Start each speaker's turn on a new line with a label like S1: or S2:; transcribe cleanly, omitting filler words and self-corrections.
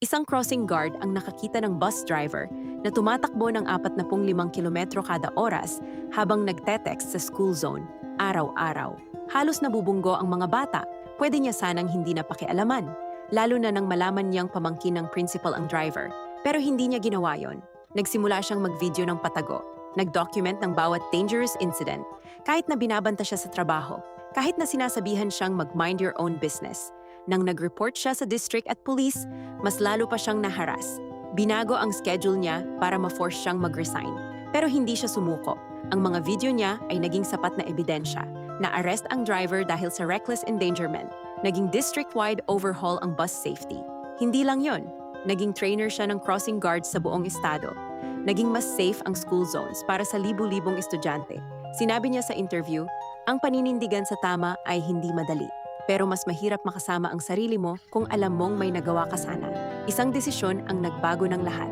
S1: Isang crossing guard ang nakakita ng bus driver na tumatakbo ng 45 kilometro kada oras habang nagtetext sa school zone, araw-araw. Halos nabubunggo ang mga bata, pwede niya sanang hindi na pakialaman, lalo na nang malaman niyang pamangkin ng principal ang driver. Pero hindi niya ginawa yon. Nagsimula siyang mag-video ng patago, nag-document ng bawat dangerous incident, kahit na binabanta siya sa trabaho, kahit na sinasabihan siyang mag-mind your own business. Nang nag-report siya sa district at police, mas lalo pa siyang naharas. Binago ang schedule niya para ma-force siyang mag-resign. Pero hindi siya sumuko. Ang mga video niya ay naging sapat na ebidensya. Na-arrest ang driver dahil sa reckless endangerment. Naging district-wide overhaul ang bus safety. Hindi lang yon, naging trainer siya ng crossing guards sa buong estado. Naging mas safe ang school zones para sa libu-libong estudyante. Sinabi niya sa interview, ang paninindigan sa tama ay hindi madali. Pero mas mahirap makasama ang sarili mo kung alam mong may nagawa ka sana. Isang desisyon ang nagbago ng lahat.